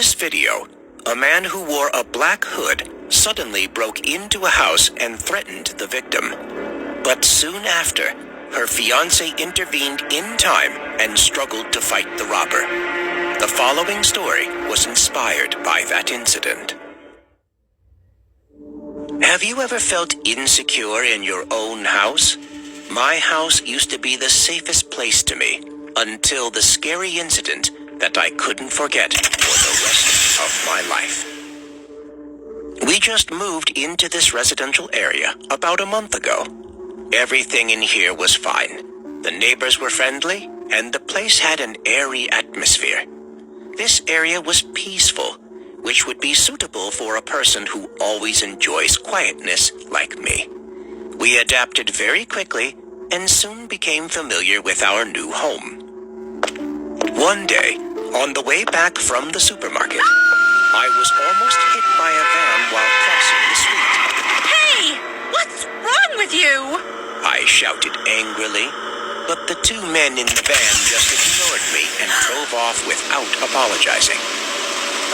this video, a man who wore a black hood suddenly broke into a house and threatened the victim. But soon after, her fiancé intervened in time and struggled to fight the robber. The following story was inspired by that incident. Have you ever felt insecure in your own house? My house used to be the safest place to me until the scary incident that I couldn't forget for the rest of my life. We just moved into this residential area about a month ago. Everything in here was fine. The neighbors were friendly, and the place had an airy atmosphere. This area was peaceful, which would be suitable for a person who always enjoys quietness like me. We adapted very quickly and soon became familiar with our new home. One day, on the way back from the supermarket, I was almost hit by a van while crossing the street. Hey! What's wrong with you? I shouted angrily, but the two men in the van just ignored me and drove off without apologizing.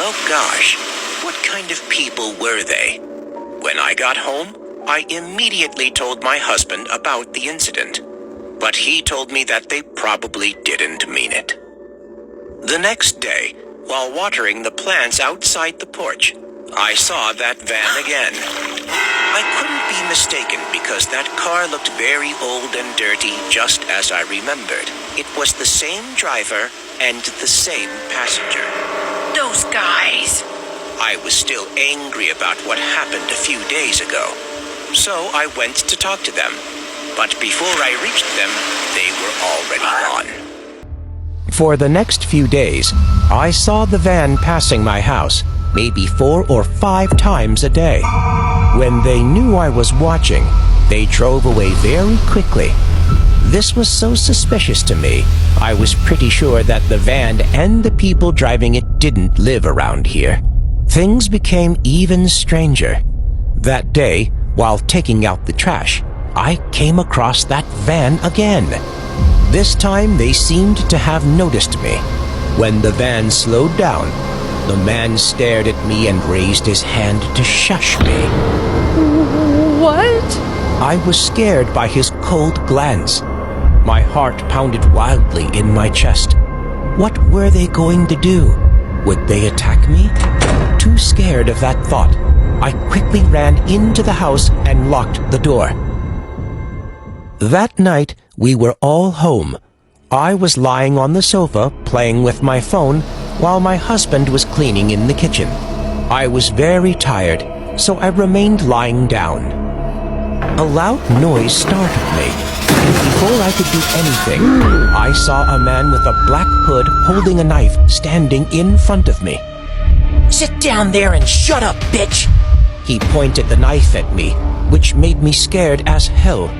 Oh gosh, what kind of people were they? When I got home, I immediately told my husband about the incident, but he told me that they probably didn't mean it. The next day, while watering the plants outside the porch, I saw that van again. I couldn't be mistaken because that car looked very old and dirty, just as I remembered. It was the same driver and the same passenger. Those guys. I was still angry about what happened a few days ago, so I went to talk to them. But before I reached them, they were already gone. For the next few days, I saw the van passing my house maybe 4 or 5 times a day. When they knew I was watching, they drove away very quickly. This was so suspicious to me, I was pretty sure that the van and the people driving it didn't live around here. Things became even stranger. That day, while taking out the trash, I came across that van again. This time they seemed to have noticed me. When the van slowed down, the man stared at me and raised his hand to shush me. What? I was scared by his cold glance. My heart pounded wildly in my chest. What were they going to do? Would they attack me? Too scared of that thought, I quickly ran into the house and locked the door. That night, we were all home. I was lying on the sofa playing with my phone while my husband was cleaning in the kitchen. I was very tired, so I remained lying down. A loud noise startled me, and before I could do anything, I saw a man with a black hood holding a knife standing in front of me. Sit down there and shut up, bitch! He pointed the knife at me, which made me scared as hell.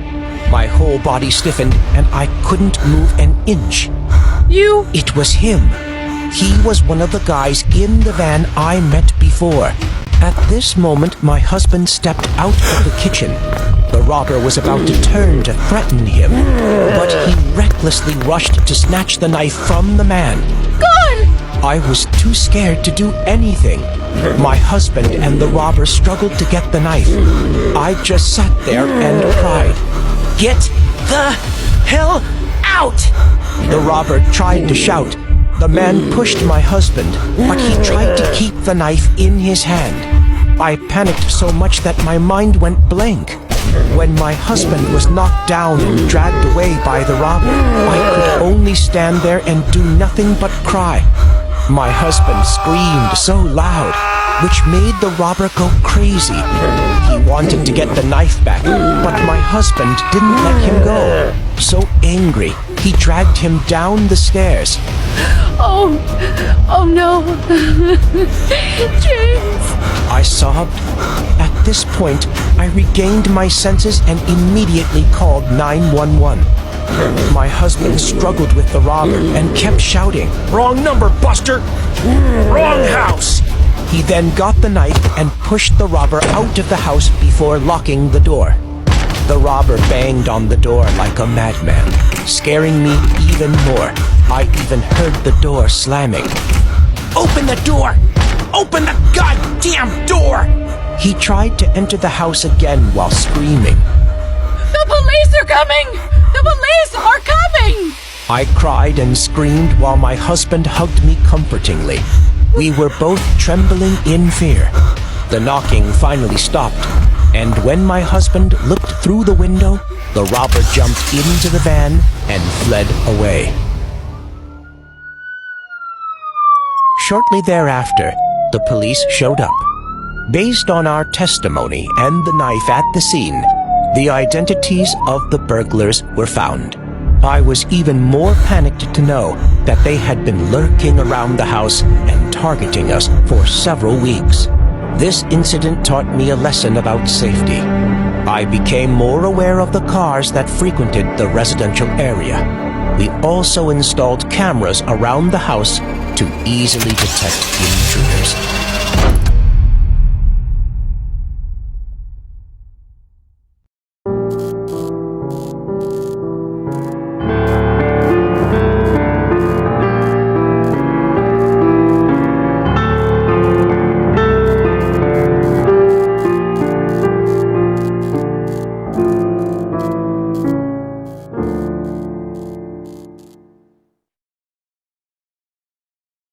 My whole body stiffened, and I couldn't move an inch. You... It was him. He was one of the guys in the van I met before. At this moment, my husband stepped out of the kitchen. The robber was about to turn to threaten him, but he recklessly rushed to snatch the knife from the man. Gone! I was too scared to do anything. My husband and the robber struggled to get the knife. I just sat there and cried. Get the hell out! The robber tried to shout. The man pushed my husband, but he tried to keep the knife in his hand. I panicked so much that my mind went blank. When my husband was knocked down and dragged away by the robber, I could only stand there and do nothing but cry. My husband screamed so loud, which made the robber go crazy. He wanted to get the knife back, but my husband didn't let him go. So angry, he dragged him down the stairs. Oh no. James. I sobbed. At this point, I regained my senses and immediately called 911. My husband struggled with the robber and kept shouting, "Wrong number, Buster! Wrong house!" He then got the knife and pushed the robber out of the house before locking the door. The robber banged on the door like a madman, scaring me even more. I even heard the door slamming. Open the door! Open the goddamn door! He tried to enter the house again while screaming. The police are coming! The police are coming! I cried and screamed while my husband hugged me comfortingly. We were both trembling in fear. The knocking finally stopped, and when my husband looked through the window, the robber jumped into the van and fled away. Shortly thereafter, the police showed up. Based on our testimony and the knife at the scene, the identities of the burglars were found. I was even more panicked to know that they had been lurking around the house and targeting us for several weeks. This incident taught me a lesson about safety. I became more aware of the cars that frequented the residential area. We also installed cameras around the house to easily detect intruders.